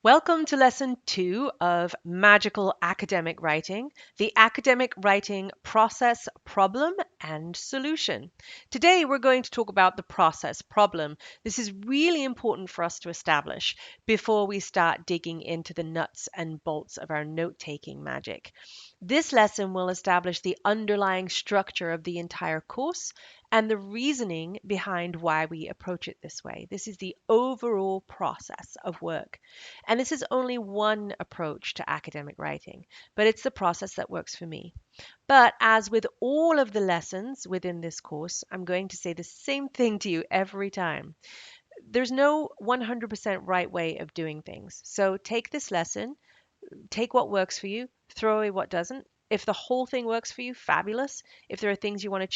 Welcome to lesson 2 of Magical Academic Writing, the academic writing process, problem, and solution. Today we're going to talk about the process problem. This is really important for us to establish before we start digging into the nuts and bolts of our note-taking magic. This lesson will establish the underlying structure of the entire course and the reasoning behind why we approach it this way. This is the overall process of work. And this is only one approach to academic writing, but it's the process that works for me. But as with all of the lessons within this course, I'm going to say the same thing to you every time. There's no 100% right way of doing things. So take this lesson, take what works for you, throw away what doesn't. If the whole thing works for you, fabulous. If there are things you want to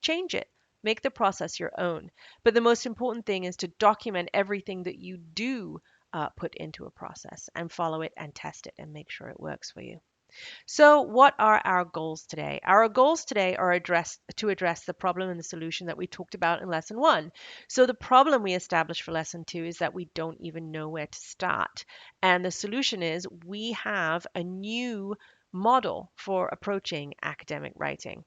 change it. Make the process your own. But the most important thing is to document everything that you do put into a process and follow it and test it and make sure it works for you. So, what are our goals today? Our goals today are to address the problem and the solution that we talked about in lesson 1. So, the problem we established for lesson 2 is that we don't even know where to start. And the solution is we have a new model for approaching academic writing.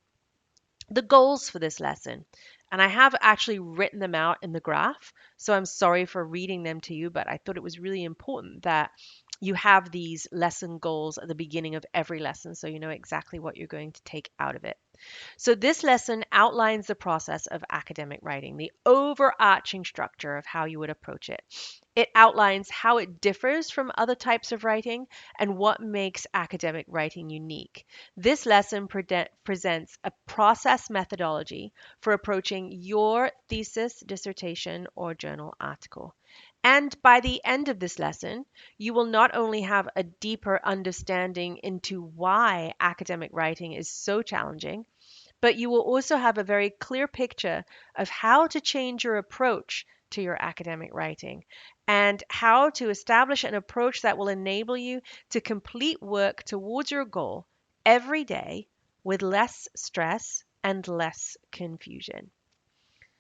The goals for this lesson, and I have actually written them out in the graph, so I'm sorry for reading them to you, but I thought it was really important that you have these lesson goals at the beginning of every lesson so you know exactly what you're going to take out of it. So, this lesson outlines the process of academic writing, the overarching structure of how you would approach it. It outlines how it differs from other types of writing and what makes academic writing unique. This lesson presents a process methodology for approaching your thesis, dissertation, or journal article. And by the end of this lesson, you will not only have a deeper understanding into why academic writing is so challenging, but you will also have a very clear picture of how to change your approach to your academic writing and how to establish an approach that will enable you to complete work towards your goal every day with less stress and less confusion.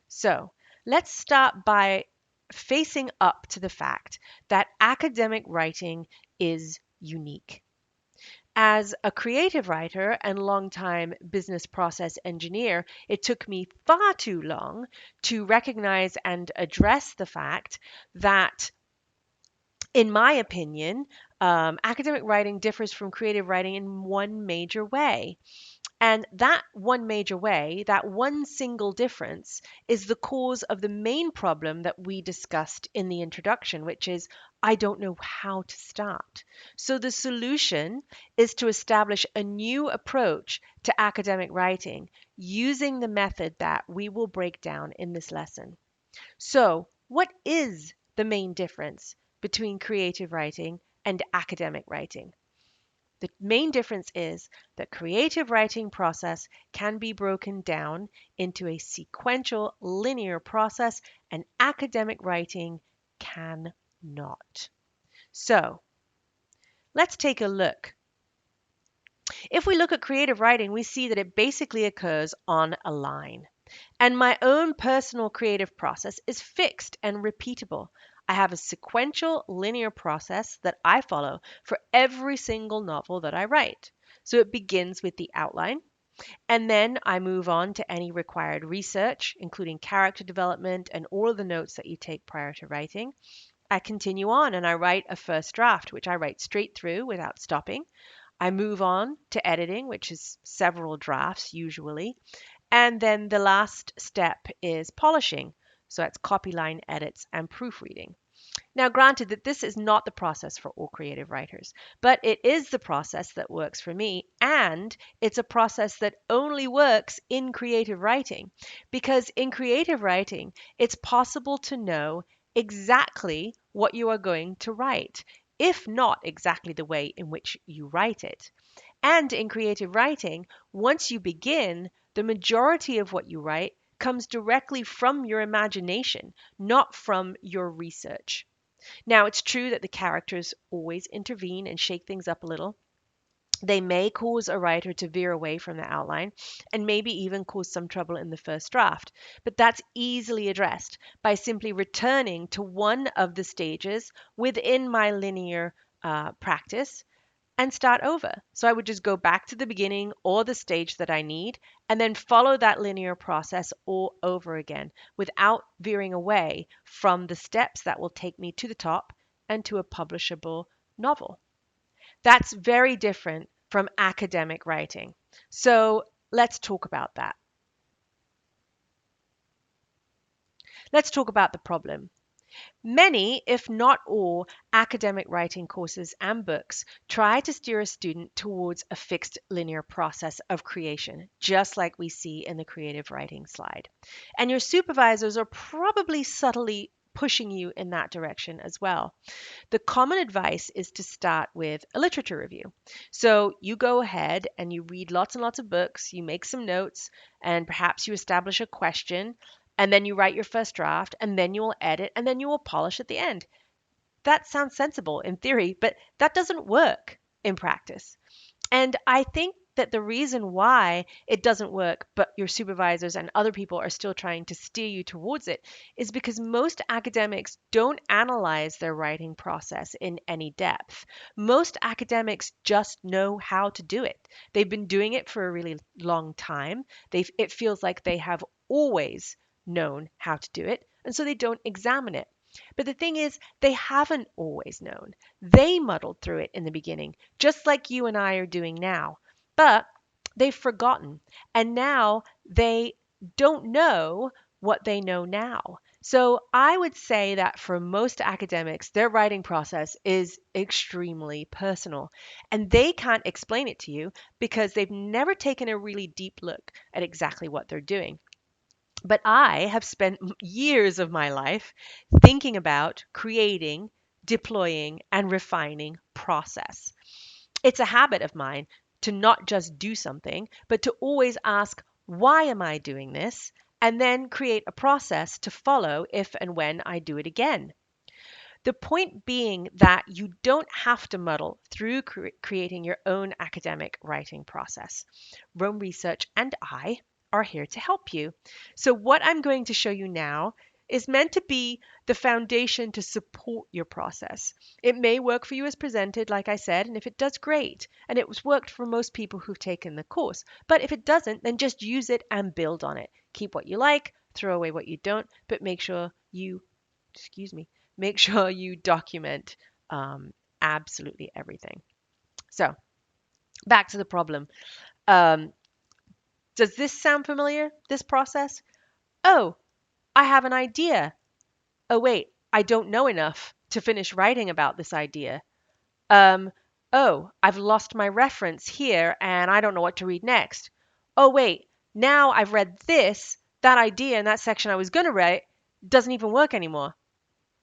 So, let's start by facing up to the fact that academic writing is unique. As a creative writer and longtime business process engineer, it took me far too long to recognize and address the fact that, in my opinion, academic writing differs from creative writing in one major way. And that one major way, that one single difference, is the cause of the main problem that we discussed in the introduction, which is I don't know how to start. So the solution is to establish a new approach to academic writing using the method that we will break down in this lesson. So, what is the main difference between creative writing and academic writing? The main difference is that creative writing process can be broken down into a sequential linear process and academic writing cannot. So let's take a look. If we look at creative writing, we see that it basically occurs on a line. And my own personal creative process is fixed and repeatable. I have a sequential linear process that I follow for every single novel that I write. So it begins with the outline, and then I move on to any required research, including character development and all of the notes that you take prior to writing. I continue on and I write a first draft, which I write straight through without stopping. I move on to editing, which is several drafts usually. And then the last step is polishing. So that's copy line edits and proofreading. Now, granted that this is not the process for all creative writers, but it is the process that works for me. And it's a process that only works in creative writing. Because in creative writing, it's possible to know exactly what you are going to write, if not exactly the way in which you write it. And in creative writing, once you begin, the majority of what you write comes directly from your imagination, not from your research. Now, it's true that the characters always intervene and shake things up a little, They may cause a writer to veer away from the outline and maybe even cause some trouble in the first draft. But that's easily addressed by simply returning to one of the stages within my linear practice and start over. So I would just go back to the beginning or the stage that I need and then follow that linear process all over again without veering away from the steps that will take me to the top and to a publishable novel. That's very different from academic writing. So let's talk about that. Let's talk about the problem. Many, if not all, academic writing courses and books try to steer a student towards a fixed linear process of creation, just like we see in the creative writing slide. And your supervisors are probably subtly pushing you in that direction as well. The common advice is to start with a literature review. So you go ahead and you read lots and lots of books, you make some notes, and perhaps you establish a question, and then you write your first draft, and then you will edit, and then you will polish at the end. That sounds sensible in theory, but that doesn't work in practice. And I think that the reason why it doesn't work, but your supervisors and other people are still trying to steer you towards it, is because most academics don't analyze their writing process in any depth. Most academics just know how to do it. They've been doing it for a really long time. It feels like they have always known how to do it, and so they don't examine it. But the thing is, they haven't always known. They muddled through it in the beginning, just like you and I are doing now. But they've forgotten. And now they don't know what they know now. So I would say that for most academics, their writing process is extremely personal. And they can't explain it to you because they've never taken a really deep look at exactly what they're doing. But I have spent years of my life thinking about creating, deploying, and refining process. It's a habit of mine to not just do something, but to always ask, why am I doing this? And then create a process to follow if and when I do it again. The point being that you don't have to muddle through creating your own academic writing process. Rome Research and I are here to help you. So, what I'm going to show you now is meant to be the foundation to support your process. It may work for you as presented, like I said, and if it does, great. And it's worked for most people who've taken the course. But if it doesn't, then just use it and build on it. Keep what you like, throw away what you don't, but make sure you, excuse me, make sure you document absolutely everything. So, back to the problem. Um, does this sound familiar, this process? Oh, I have an idea. Oh, wait, I don't know enough to finish writing about this idea. Um, oh, I've lost my reference here and I don't know what to read next. Oh, wait, now I've read this, that idea in that section I was going to write doesn't even work anymore.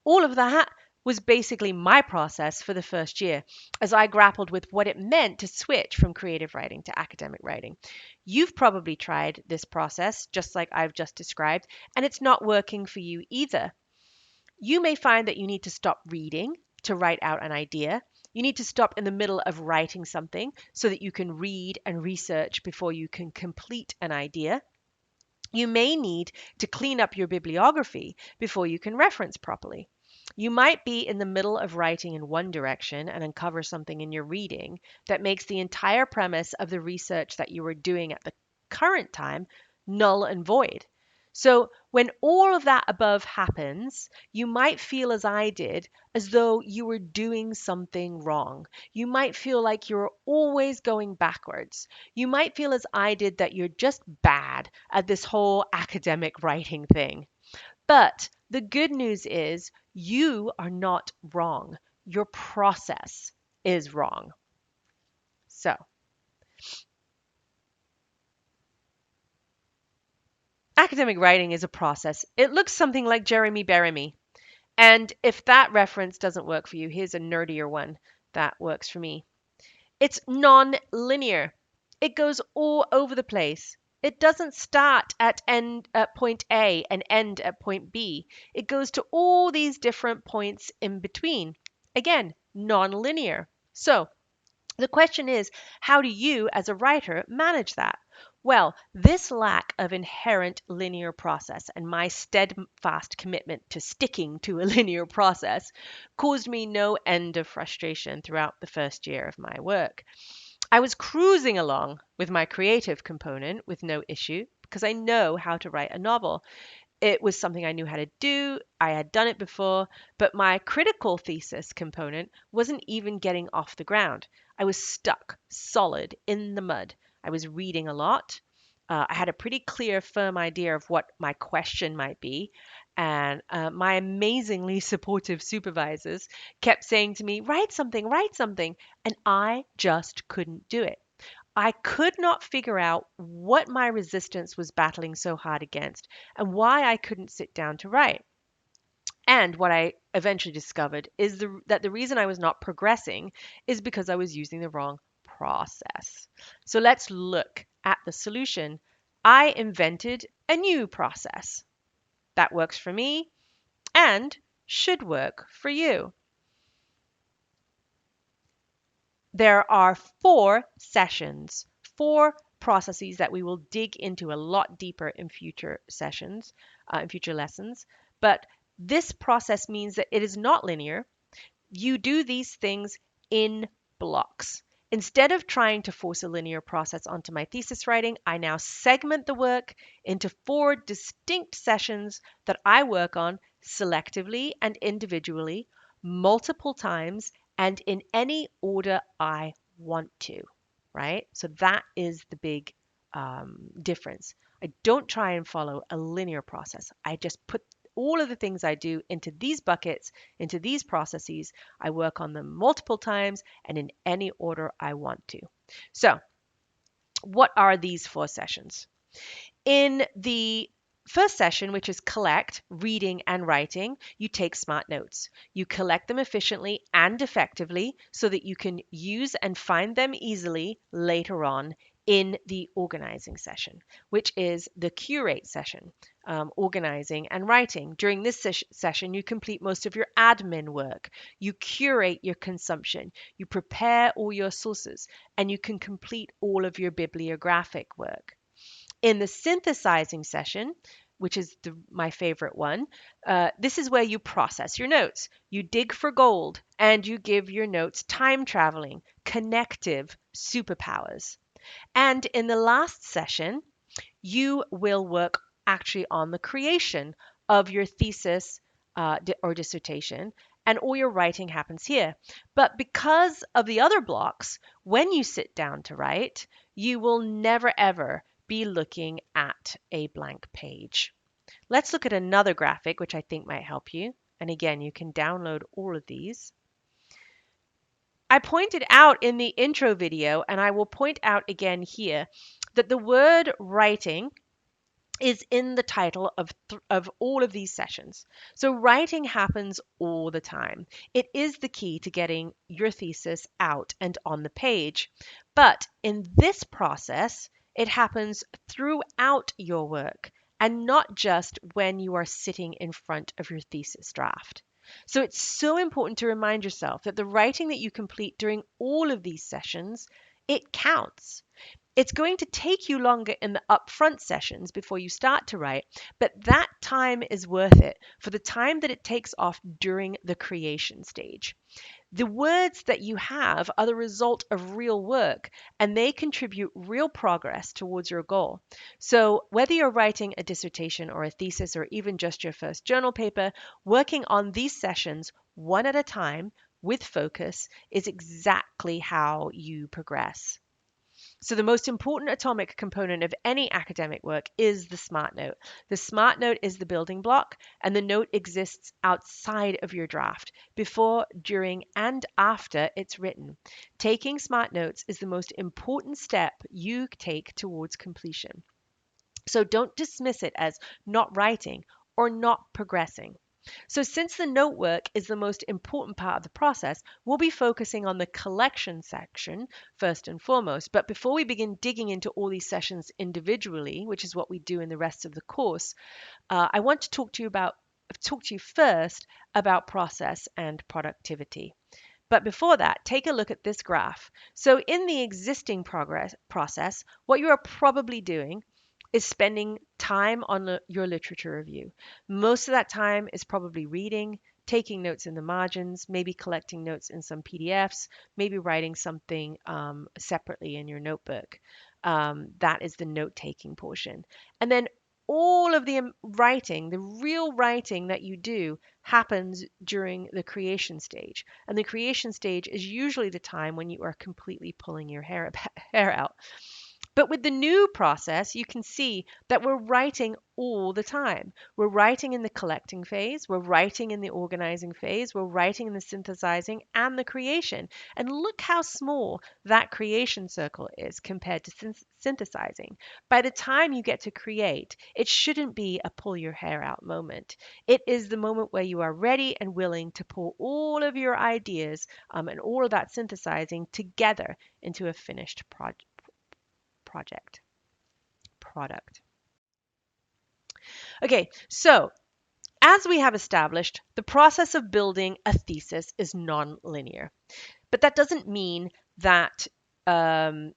All of that was basically my process for the first year as I grappled with what it meant to switch from creative writing to academic writing. You've probably tried this process, just like I've just described, and it's not working for you either. You may find that you need to stop reading to write out an idea. You need to stop in the middle of writing something so that you can read and research before you can complete an idea. You may need to clean up your bibliography before you can reference properly. You might be in the middle of writing in one direction and uncover something in your reading that makes the entire premise of the research that you were doing at the current time null and void. So, when all of that above happens, you might feel as I did, as though you were doing something wrong. You might feel like you're always going backwards. You might feel as I did that you're just bad at this whole academic writing thing. But the good news is you are not wrong. Your process is wrong. So, academic writing is a process. It looks something like Jeremy Bearimy. And if that reference doesn't work for you, here's a nerdier one that works for me. It's non-linear. It goes all over the place. It doesn't start at point A and end at point B. It goes to all these different points in between. Again, non-linear. So The question is, how do you as a writer manage that? Well, this lack of inherent linear process and my steadfast commitment to sticking to a linear process caused me no end of frustration throughout the first year of my work. I was cruising along with my creative component with no issue because I know how to write a novel. It was something I knew how to do. I had done it before, but my critical thesis component wasn't even getting off the ground. I was stuck solid in the mud. I was reading a lot. I had a pretty clear, firm idea of what my question might be. And my amazingly supportive supervisors kept saying to me, write something, write something. And I just couldn't do it. I could not figure out what my resistance was battling so hard against and why I couldn't sit down to write. And what I eventually discovered is that the reason I was not progressing is because I was using the wrong process. So let's look at the solution. I invented a new process that works for me and should work for you. There are 4 sessions, 4 processes that we will dig into a lot deeper in future sessions, in future lessons. But this process means that it is not linear. You do these things in blocks. Instead of trying to force a linear process onto my thesis writing, I now segment the work into 4 distinct sessions that I work on selectively and individually, multiple times, and in any order I want to, right? So that is the big difference. I don't try and follow a linear process. I just put all of the things I do into these buckets, into these processes. I work on them multiple times and in any order I want to. So, what are these 4 sessions? In the first session, which is collect, reading, and writing, you take smart notes. You collect them efficiently and effectively so that you can use and find them easily later on in the organizing session, which is the curate session, organizing and writing. During this session, you complete most of your admin work. You curate your consumption. You prepare all your sources, and you can complete all of your bibliographic work. In the synthesizing session, which is my favorite one, this is where you process your notes. You dig for gold and you give your notes time traveling, connective superpowers. And in the last session, you will work actually on the creation of your thesis or dissertation, and all your writing happens here. But because of the other blocks, when you sit down to write, you will never ever be looking at a blank page. Let's look at another graphic, which I think might help you. And again, you can download all of these. I pointed out in the intro video, and I will point out again here, that the word writing is in the title of all of these sessions. So writing happens all the time. It is the key to getting your thesis out and on the page. But in this process, it happens throughout your work and not just when you are sitting in front of your thesis draft. So it's so important to remind yourself that the writing that you complete during all of these sessions, it counts. It's going to take you longer in the upfront sessions before you start to write, but that time is worth it for the time that it takes off during the creation stage. The words that you have are the result of real work, and they contribute real progress towards your goal. So, whether you're writing a dissertation or a thesis or even just your first journal paper, working on these sessions one at a time with focus is exactly how you progress. So the most important atomic component of any academic work is the SMART note. The SMART note is the building block, and the note exists outside of your draft, before, during, and after it's written. Taking SMART notes is the most important step you take towards completion. So don't dismiss it as not writing or not progressing. So since the note work is the most important part of the process, we'll be focusing on the collection section first and foremost. But before we begin digging into all these sessions individually, which is what we do in the rest of the course, I want to talk to you first about process and productivity. But before that, take a look at this graph. So in the existing progress process, what you are probably doing is spending time on your literature review. Most of that time is probably reading, taking notes in the margins, maybe collecting notes in some PDFs, maybe writing something separately in your notebook. That is the note taking portion. And then all of the writing, the real writing that you do, happens during the creation stage. And the creation stage is usually the time when you are completely pulling your hair out. But with the new process, you can see that we're writing all the time. We're writing in the collecting phase, we're writing in the organizing phase, we're writing in the synthesizing and the creation. And look how small that creation circle is compared to synthesizing. By the time you get to create, it shouldn't be a pull your hair out moment. It is the moment where you are ready and willing to pull all of your ideas and all of that synthesizing together into a finished project product. Okay, so as we have established, the process of building a thesis is non-linear, but that doesn't mean that that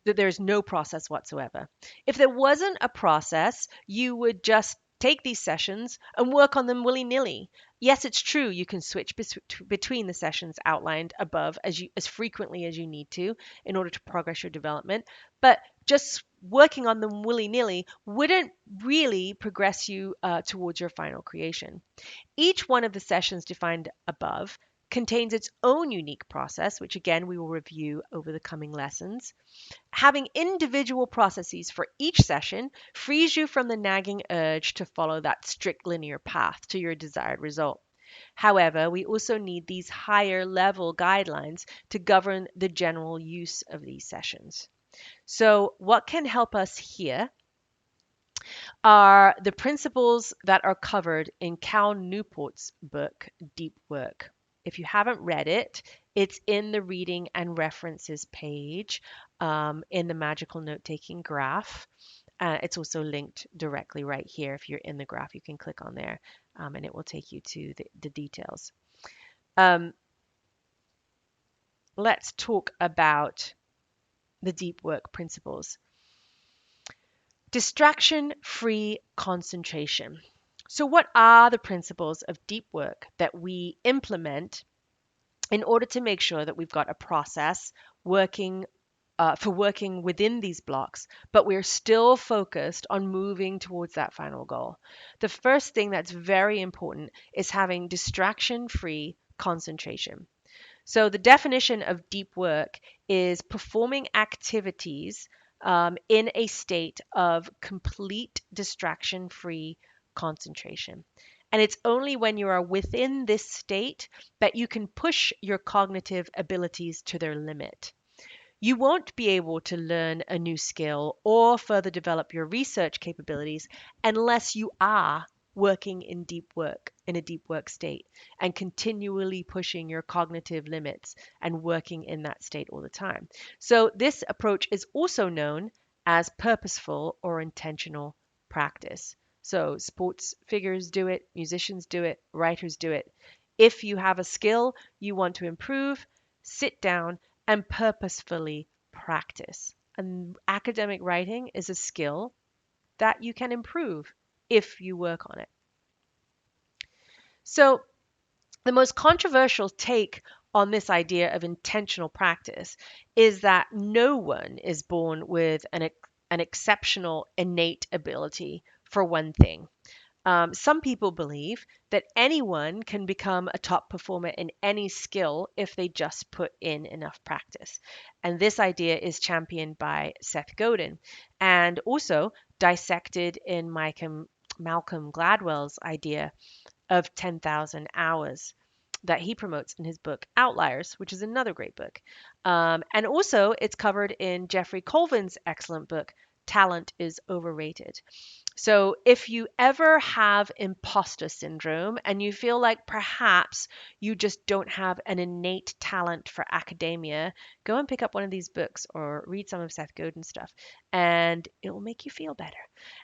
there's no process whatsoever. If there wasn't a process, you would just take these sessions and work on them willy-nilly. Yes, it's true you can switch between the sessions outlined above as frequently as you need to in order to progress your development, but just working on them willy-nilly wouldn't really progress you towards your final creation. Each one of the sessions defined above contains its own unique process, which again we will review over the coming lessons. Having individual processes for each session frees you from the nagging urge to follow that strict linear path to your desired result. However, we also need these higher level guidelines to govern the general use of these sessions. So, what can help us here are the principles that are covered in Cal Newport's book, Deep Work. If you haven't read it, it's in the reading and references page in the magical note taking graph. It's also linked directly right here. If you're in the graph, you can click on there and it will take you to the details. Let's talk about the deep work principles. Distraction-free concentration. So what are the principles of deep work that we implement in order to make sure that we've got a process working for working within these blocks, but we're still focused on moving towards that final goal? The first thing that's very important is having distraction-free concentration. So the definition of deep work is performing activities in a state of complete distraction-free concentration. And it's only when you are within this state that you can push your cognitive abilities to their limit. You won't be able to learn a new skill or further develop your research capabilities unless you are working in a deep work state, and continually pushing your cognitive limits and working in that state all the time. So, this approach is also known as purposeful or intentional practice. So, sports figures do it, musicians do it, writers do it. If you have a skill you want to improve, sit down and purposefully practice. And academic writing is a skill that you can improve if you work on it. So, the most controversial take on this idea of intentional practice is that no one is born with an exceptional innate ability for one thing. Some people believe that anyone can become a top performer in any skill if they just put in enough practice. And this idea is championed by Seth Godin and also dissected in Malcolm Gladwell's idea of 10,000 hours that he promotes in his book Outliers, which is another great book. And also, it's covered in Jeffrey Colvin's excellent book, Talent is Overrated. So, if you ever have imposter syndrome and you feel like perhaps you just don't have an innate talent for academia, go and pick up one of these books or read some of Seth Godin's stuff, and it will make you feel better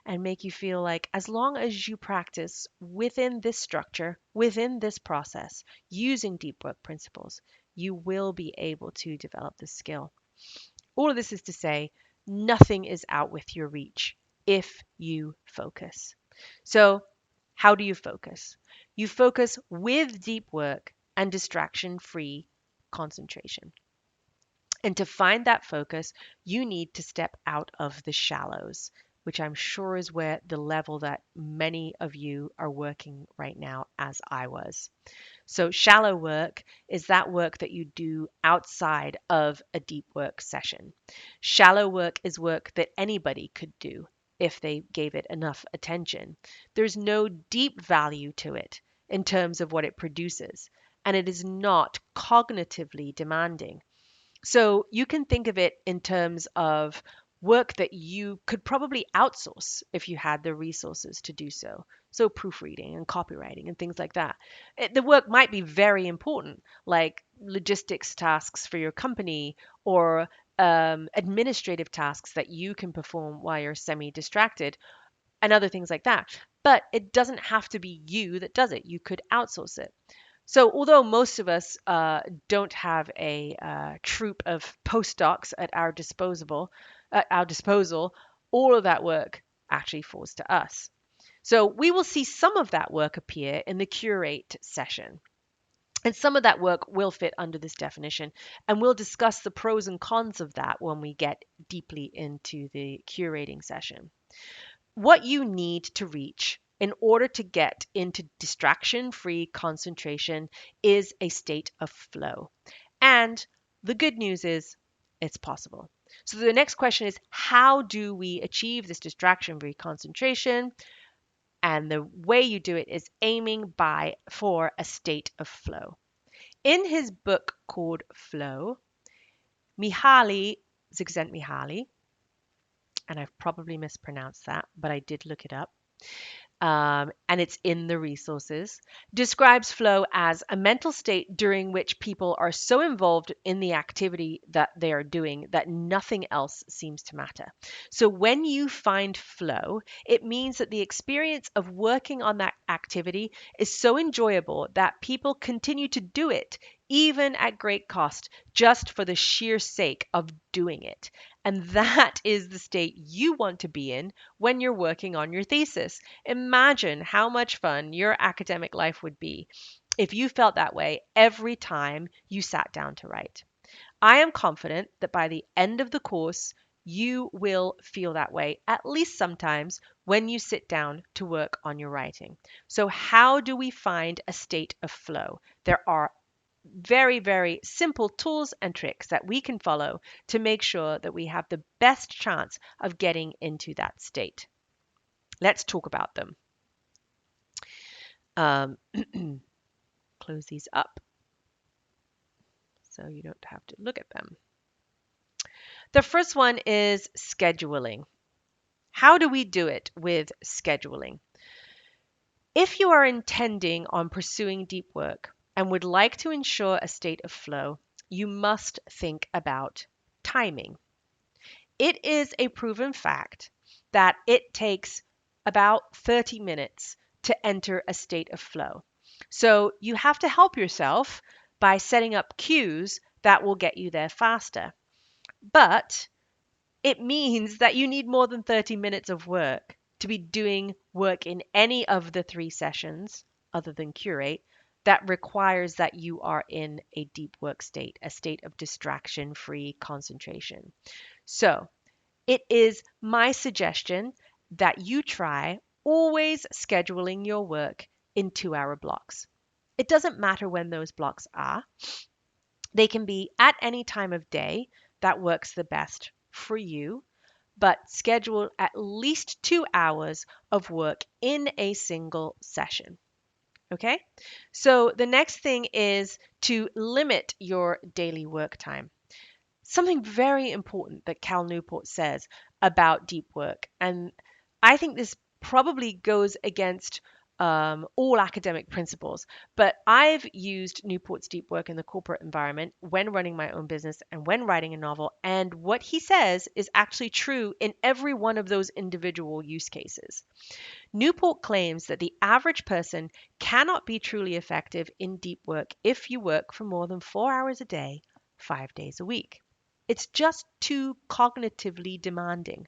and make you feel like as long as you practice within this structure, within this process, using deep work principles, you will be able to develop this skill. All of this is to say, nothing is out with your reach if you focus. So, how do you focus? You focus with deep work and distraction free concentration. And to find that focus, you need to step out of the shallows, which I'm sure is where the level that many of you are working right now, as I was. So, shallow work is that work that you do outside of a deep work session. Shallow work is work that anybody could do if they gave it enough attention. There's no deep value to it in terms of what it produces, and it is not cognitively demanding. So you can think of it in terms of work that you could probably outsource if you had the resources to do so. So proofreading and copywriting and things like that. The work might be very important, like logistics tasks for your company or administrative tasks that you can perform while you're semi-distracted and other things like that. But it doesn't have to be you that does it. You could outsource it. So, although most of us don't have a troop of postdocs at our disposal, all of that work actually falls to us. So, we will see some of that work appear in the curate session. And some of that work will fit under this definition. And we'll discuss the pros and cons of that when we get deeply into the curating session. What you need to reach in order to get into distraction free concentration is a state of flow. And the good news is it's possible. So the next question is, how do we achieve this distraction free concentration? And the way you do it is aiming for a state of flow. In his book called Flow, Mihaly Csikszentmihalyi, and I've probably mispronounced that, but I did look it up, and it's in the resources, describes flow as a mental state during which people are so involved in the activity that they are doing that nothing else seems to matter. So when you find flow, it means that the experience of working on that activity is so enjoyable that people continue to do it even at great cost, just for the sheer sake of doing it. And that is the state you want to be in when you're working on your thesis. Imagine how much fun your academic life would be if you felt that way every time you sat down to write. I am confident that by the end of the course, you will feel that way, at least sometimes, when you sit down to work on your writing. So, how do we find a state of flow? There are very, very simple tools and tricks that we can follow to make sure that we have the best chance of getting into that state. Let's talk about them. Close these up so you don't have to look at them. The first one is scheduling. How do we do it with scheduling? If you are intending on pursuing deep work and would like to ensure a state of flow, you must think about timing. It is a proven fact that it takes about 30 minutes to enter a state of flow. So you have to help yourself by setting up cues that will get you there faster. But it means that you need more than 30 minutes of work to be doing work in any of the three sessions, other than curate, that requires that you are in a deep work state, a state of distraction free concentration. So, it is my suggestion that you try always scheduling your work in 2-hour blocks. It doesn't matter when those blocks are. They can be at any time of day that works the best for you, but schedule at least 2 hours of work in a single session. Okay? So the next thing is to limit your daily work time. Something very important that Cal Newport says about deep work, and I think this probably goes against all academic principles, but I've used Newport's deep work in the corporate environment when running my own business and when writing a novel, and what he says is actually true in every one of those individual use cases. Newport claims that the average person cannot be truly effective in deep work if you work for more than 4 hours a day, 5 days a week. It's just too cognitively demanding.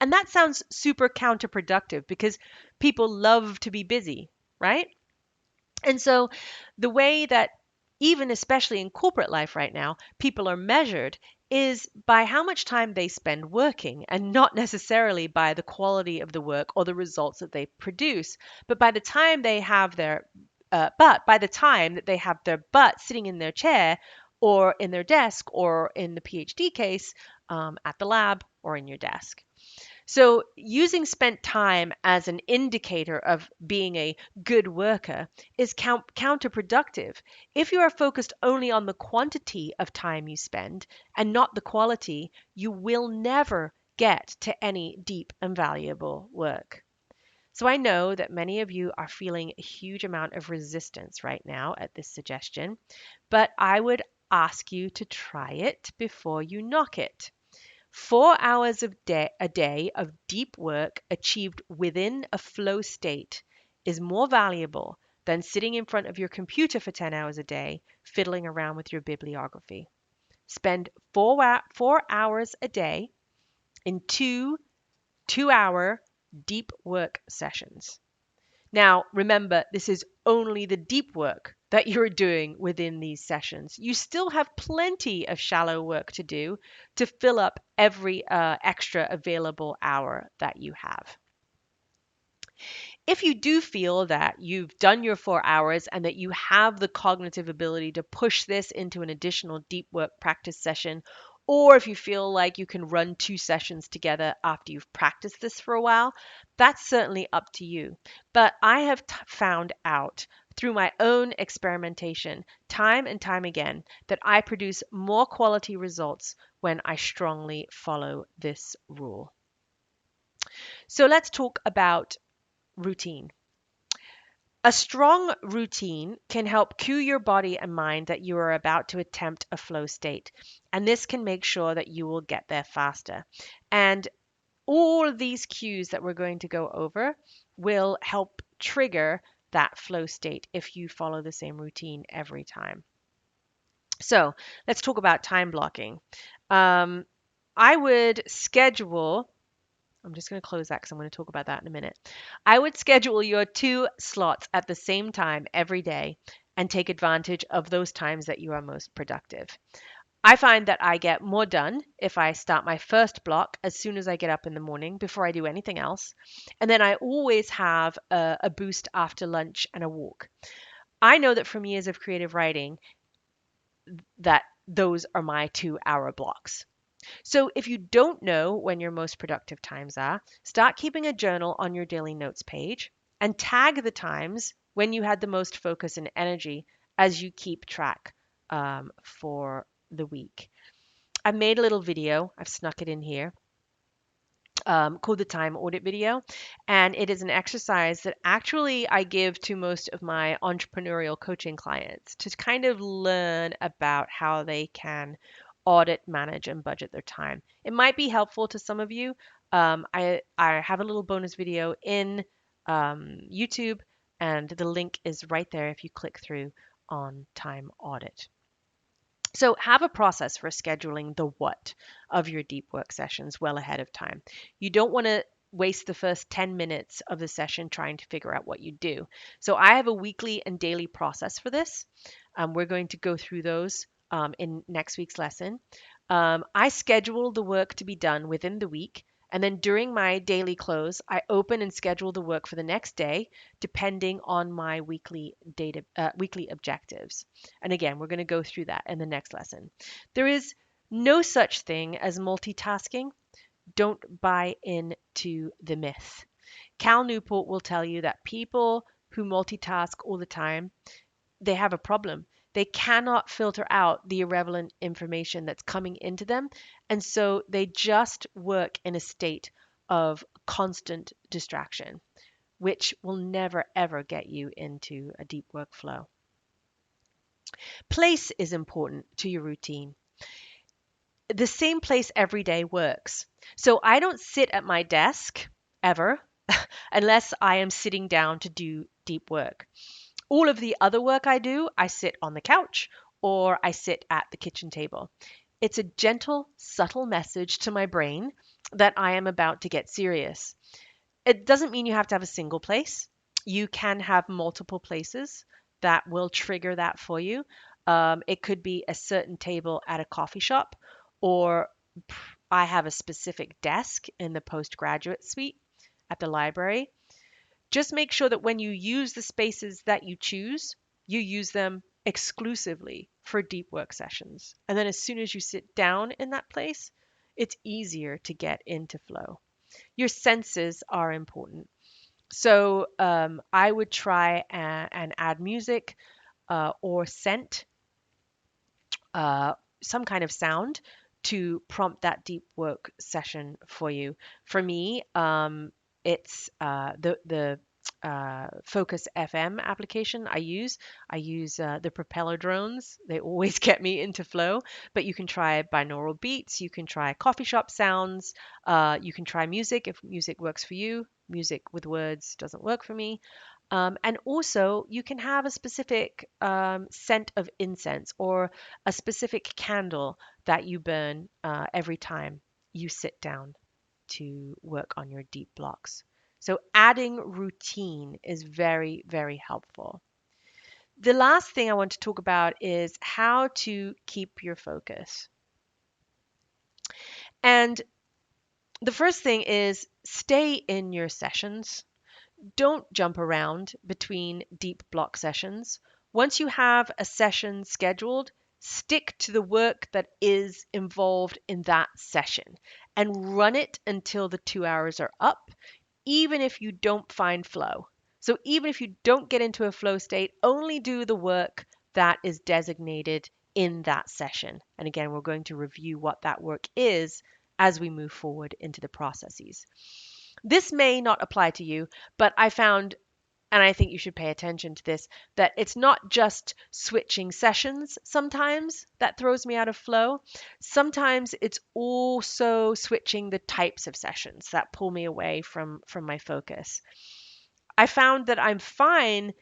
And that sounds super counterproductive because people love to be busy, right? And so the way that even especially in corporate life right now, people are measured is by how much time they spend working and not necessarily by the quality of the work or the results that they produce, but by the time they have their but by the time that they have their butt sitting in their chair or in their desk or in the PhD case at the lab or in your desk. So, using spent time as an indicator of being a good worker is counterproductive. If you are focused only on the quantity of time you spend and not the quality, you will never get to any deep and valuable work. So, I know that many of you are feeling a huge amount of resistance right now at this suggestion, but I would ask you to try it before you knock it. 4 hours a day of deep work achieved within a flow state is more valuable than sitting in front of your computer for 10 hours a day fiddling around with your bibliography. Spend 4 hours a day in two-hour deep work sessions. Now, remember, this is only the deep work that you're doing within these sessions. You still have plenty of shallow work to do to fill up every extra available hour that you have. If you do feel that you've done your 4 hours and that you have the cognitive ability to push this into an additional deep work practice session, or if you feel like you can run 2 sessions together after you've practiced this for a while, that's certainly up to you. But I have found out through my own experimentation, time and time again, that I produce more quality results when I strongly follow this rule. So let's talk about routine. A strong routine can help cue your body and mind that you are about to attempt a flow state, and this can make sure that you will get there faster. And all of these cues that we're going to go over will help trigger that flow state if you follow the same routine every time. So let's talk about time blocking. I would schedule I'm just going to close that because I'm going to talk about that in a minute. I would schedule your 2 slots at the same time every day and take advantage of those times that you are most productive. I find that I get more done if I start my first block as soon as I get up in the morning before I do anything else. And then I always have a boost after lunch and a walk. I know that from years of creative writing that those are my 2 hour blocks. So if you don't know when your most productive times are, start keeping a journal on your daily notes page and tag the times when you had the most focus and energy as you keep track for the week. I made a little video, I've snuck it in here, called the time audit video. And it is an exercise that actually I give to most of my entrepreneurial coaching clients to kind of learn about how they can audit, manage, and budget their time. It might be helpful to some of you. I have a little bonus video in YouTube, and the link is right there if you click through on time audit. So have a process for scheduling the what of your deep work sessions well ahead of time. You don't want to waste the first 10 minutes of the session trying to figure out what you do. So I have a weekly and daily process for this. We're going to go through those in next week's lesson. I schedule the work to be done within the week. And then during my daily close, I open and schedule the work for the next day, depending on my weekly objectives. And again, we're going to go through that in the next lesson. There is no such thing as multitasking. Don't buy into the myth. Cal Newport will tell you that people who multitask all the time, they have a problem. They cannot filter out the irrelevant information that's coming into them. And so they just work in a state of constant distraction, which will never, ever get you into a deep workflow. Place is important to your routine. The same place every day works. So I don't sit at my desk ever unless I am sitting down to do deep work. All of the other work I do, I sit on the couch or I sit at the kitchen table. It's a gentle, subtle message to my brain that I am about to get serious. It doesn't mean you have to have a single place. You can have multiple places that will trigger that for you. It could be a certain table at a coffee shop, or I have a specific desk in the postgraduate suite at the library. Just make sure that when you use the spaces that you choose, you use them exclusively for deep work sessions. And then as soon as you sit down in that place, it's easier to get into flow. Your senses are important. So I would try and add music or scent, uh, some kind of sound to prompt that deep work session for you. For me, it's the Focus FM application I use. I use the propeller drones. They always get me into flow. But you can try binaural beats. You can try coffee shop sounds. You can try music if music works for you. Music with words doesn't work for me. And also, you can have a specific scent of incense or a specific candle that you burn every time you sit down to work on your deep blocks. So, adding routine is very, very helpful. The last thing I want to talk about is how to keep your focus. And the first thing is stay in your sessions. Don't jump around between deep block sessions. Once you have a session scheduled, stick to the work that is involved in that session and run it until the 2 hours are up, even if you don't find flow. So, even if you don't get into a flow state, only do the work that is designated in that session. And again, we're going to review what that work is as we move forward into the processes. This may not apply to you, but I found, and I think you should pay attention to this, that it's not just switching sessions sometimes that throws me out of flow. Sometimes it's also switching the types of sessions that pull me away from my focus. I found that I'm fine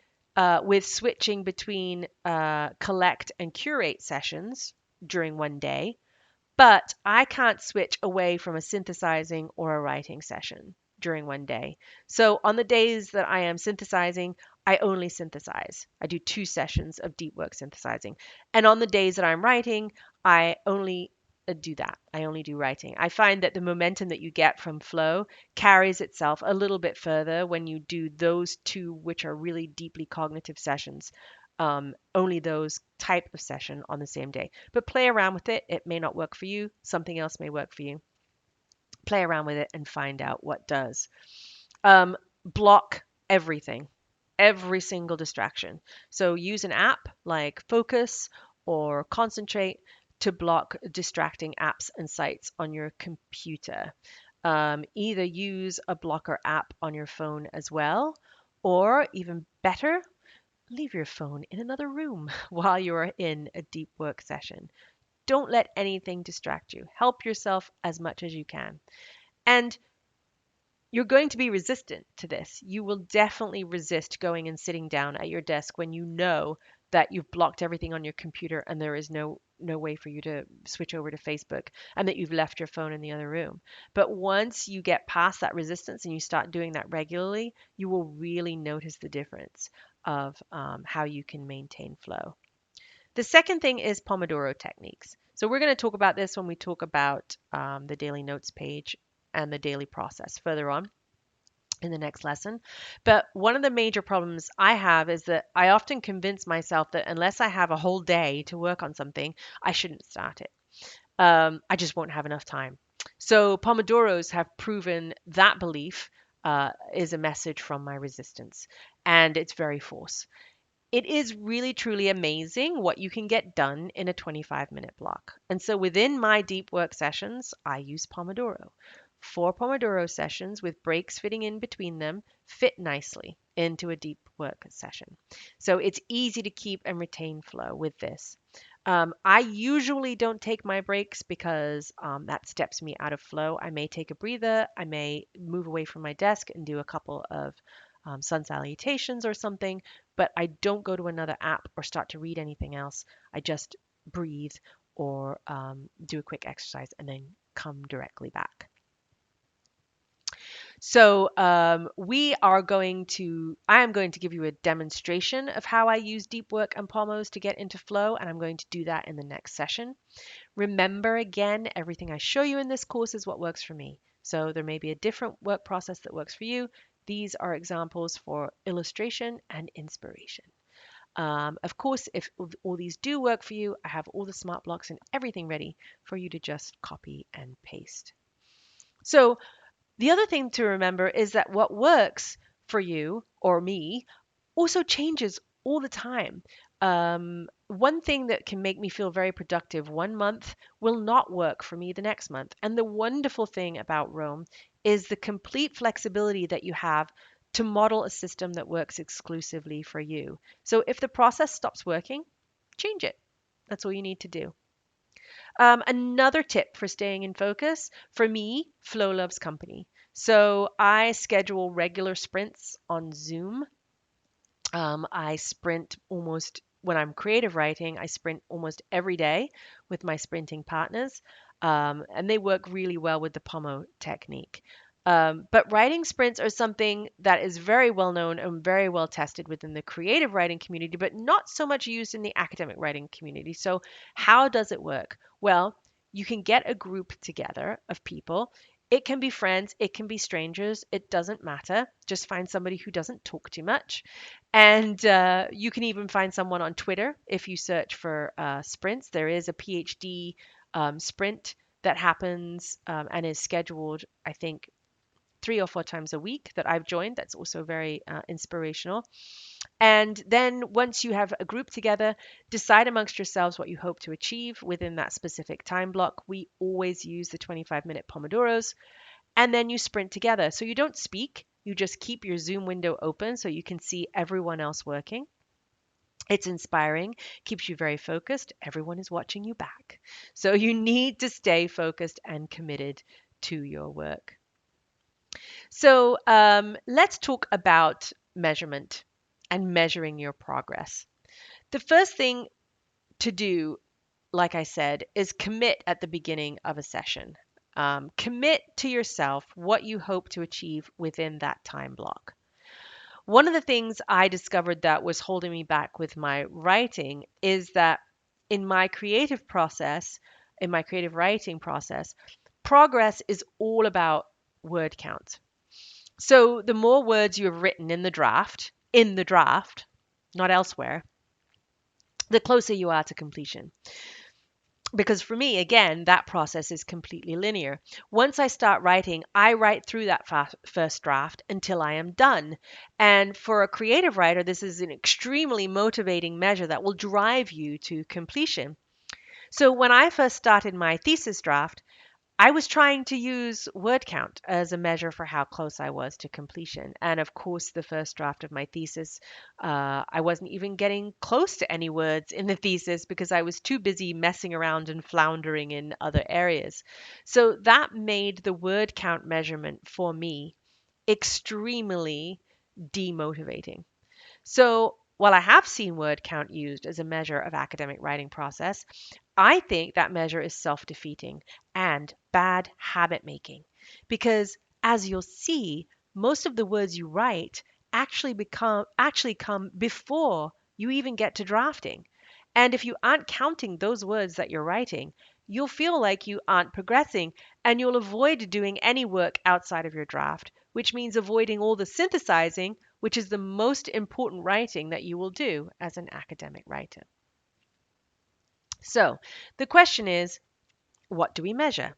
with switching between collect and curate sessions during one day, but I can't switch away from a synthesizing or a writing session during one day. So on the days that I am synthesizing, I only synthesize. I do 2 sessions of deep work synthesizing. And on the days that I'm writing, I only do that. I only do writing. I find that the momentum that you get from flow carries itself a little bit further when you do those two, which are really deeply cognitive sessions, only those type of session on the same day. But play around with it. It may not work for you. Something else may work for you. Play around with it and find out what does. Block everything, every single distraction. So use an app like Focus or Concentrate to block distracting apps and sites on your computer. Either use a blocker app on your phone as well, or even better, leave your phone in another room while you're in a deep work session. Don't let anything distract you. Help yourself as much as you can. And you're going to be resistant to this. You will definitely resist going and sitting down at your desk when you know that you've blocked everything on your computer and there is no way for you to switch over to Facebook and that you've left your phone in the other room. But once you get past that resistance and you start doing that regularly, you will really notice the difference of how you can maintain flow. The second thing is Pomodoro techniques. So we're going to talk about this when we talk about the daily notes page and the daily process further on in the next lesson. But one of the major problems I have is that I often convince myself that unless I have a whole day to work on something, I shouldn't start it. I just won't have enough time. So Pomodoros have proven that belief is a message from my resistance, and it's very false. It is really truly amazing what you can get done in a 25-minute block. And so within my deep work sessions, I use Pomodoro. 4 Pomodoro sessions with breaks fitting in between them fit nicely into a deep work session. So it's easy to keep and retain flow with this. I usually don't take my breaks because that steps me out of flow. I may take a breather, I may move away from my desk and do a couple of sun salutations or something, but I don't go to another app or start to read anything else. I just breathe or do a quick exercise and then come directly back. So I am going to give you a demonstration of how I use deep work and Pomos to get into flow, and I'm going to do that in the next session. Remember again, everything I show you in this course is what works for me. So there may be a different work process that works for you. These are examples for illustration and inspiration. Of course, if all these do work for you, I have all the smart blocks and everything ready for you to just copy and paste. So the other thing to remember is that what works for you or me also changes all the time. One thing that can make me feel very productive one month will not work for me the next month. And the wonderful thing about Roam is the complete flexibility that you have to model a system that works exclusively for you. So if the process stops working, change it. That's all you need to do. Another tip for staying in focus, for me, flow loves company. So I schedule regular sprints on Zoom. I sprint almost, when I'm creative writing, I sprint almost every day with my sprinting partners. And they work really well with the Pomo technique. But writing sprints are something that is very well known and very well tested within the creative writing community, but not so much used in the academic writing community. So, how does it work? Well, you can get a group together of people. It can be friends, it can be strangers, it doesn't matter. Just find somebody who doesn't talk too much. And you can even find someone on Twitter if you search for sprints. There is a PhD sprint that happens and is scheduled, I think, 3 or 4 times a week that I've joined. That's also very inspirational. And then once you have a group together, decide amongst yourselves what you hope to achieve within that specific time block. We always use the 25-minute Pomodoros, and then you sprint together. So you don't speak, you just keep your Zoom window open so you can see everyone else working. It's inspiring, keeps you very focused. Everyone is watching you back. So you need to stay focused and committed to your work. So let's talk about measurement and measuring your progress. The first thing to do, like I said, is commit at the beginning of a session. Commit to yourself what you hope to achieve within that time block. One of the things I discovered that was holding me back with my writing is that in my creative process, in my creative writing process, progress is all about word count. So the more words you have written in the draft, not elsewhere, the closer you are to completion. Because for me, again, that process is completely linear. Once I start writing, I write through that first draft until I am done. And for a creative writer, this is an extremely motivating measure that will drive you to completion. So when I first started my thesis draft, I was trying to use word count as a measure for how close I was to completion. And of course, the first draft of my thesis, I wasn't even getting close to any words in the thesis because I was too busy messing around and floundering in other areas. So that made the word count measurement for me extremely demotivating. So while I have seen word count used as a measure of academic writing process, I think that measure is self-defeating and bad habit making because as you'll see, most of the words you write actually come before you even get to drafting. And if you aren't counting those words that you're writing, you'll feel like you aren't progressing and you'll avoid doing any work outside of your draft, which means avoiding all the synthesizing, which is the most important writing that you will do as an academic writer. So the question is, what do we measure?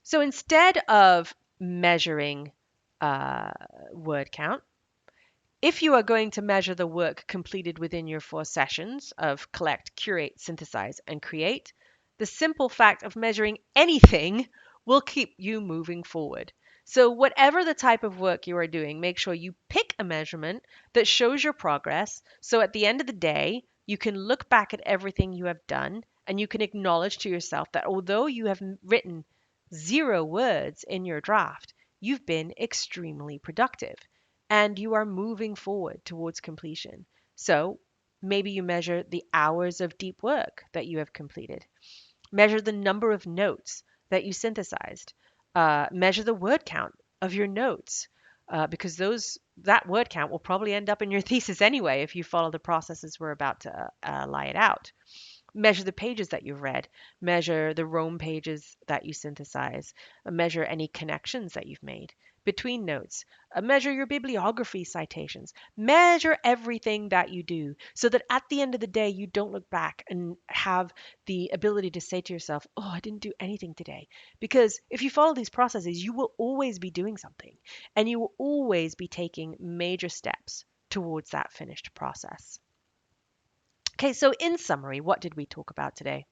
So instead of measuring uh, word count, if you are going to measure the work completed within your 4 sessions of collect, curate, synthesize, and create, the simple fact of measuring anything will keep you moving forward. So, whatever the type of work you are doing, make sure you pick a measurement that shows your progress. So, at the end of the day, You can look back at everything you have done and you can acknowledge to yourself that although you have written 0 words in your draft, you've been extremely productive and you are moving forward towards completion. So maybe you measure the hours of deep work that you have completed. Measure the number of notes that you synthesized. Measure the word count of your notes, because that word count will probably end up in your thesis anyway if you follow the processes we're about to lie it out. Measure the pages that you've read, measure the Rome pages that you synthesize, measure any connections that you've made between notes, measure your bibliography citations, measure everything that you do so that at the end of the day, you don't look back and have the ability to say to yourself, oh, I didn't do anything today. Because if you follow these processes, you will always be doing something and you will always be taking major steps towards that finished process. Okay, so in summary, what did we talk about today?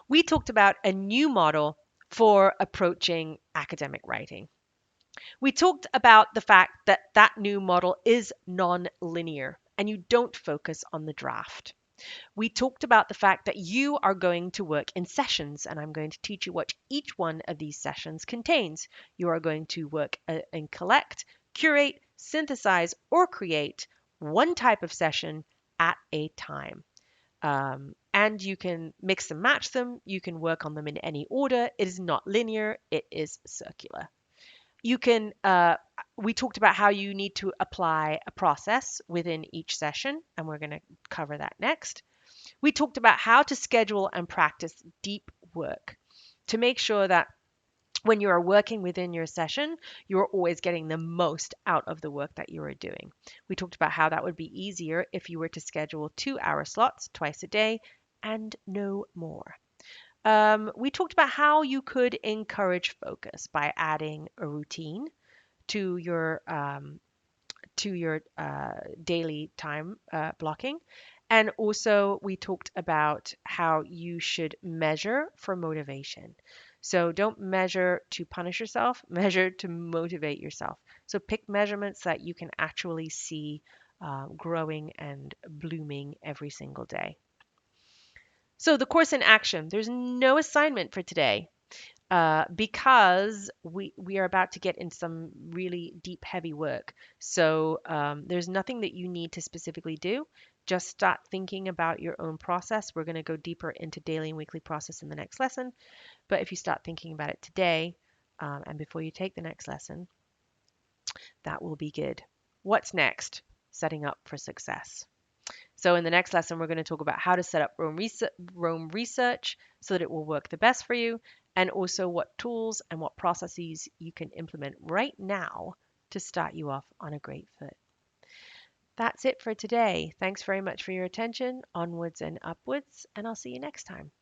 We talked about a new model for approaching academic writing. We talked about the fact that that new model is non-linear and you don't focus on the draft. We talked about the fact that you are going to work in sessions, and I'm going to teach you what each one of these sessions contains. You are going to work and collect, curate, synthesize, or create one type of session at a time. And you can mix and match them. You can work on them in any order. It is not linear, it is circular. You can, we talked about how you need to apply a process within each session, and we're going to cover that next. We talked about how to schedule and practice deep work to make sure that when you are working within your session, you're always getting the most out of the work that you are doing. We talked about how that would be easier if you were to schedule 2-hour slots twice a day and no more. We talked about how you could encourage focus by adding a routine to your daily time blocking. And also, we talked about how you should measure for motivation. So don't measure to punish yourself, measure to motivate yourself. So pick measurements that you can actually see growing and blooming every single day. So the course in action, there's no assignment for today because we are about to get in some really deep, heavy work. So there's nothing that you need to specifically do. Just start thinking about your own process. We're going to go deeper into daily and weekly process in the next lesson. But if you start thinking about it today and before you take the next lesson, that will be good. What's next? Setting up for success. So in the next lesson, we're going to talk about how to set up Rome research so that it will work the best for you, and also what tools and what processes you can implement right now to start you off on a great foot. That's it for today. Thanks very much for your attention. Onwards and upwards, and I'll see you next time.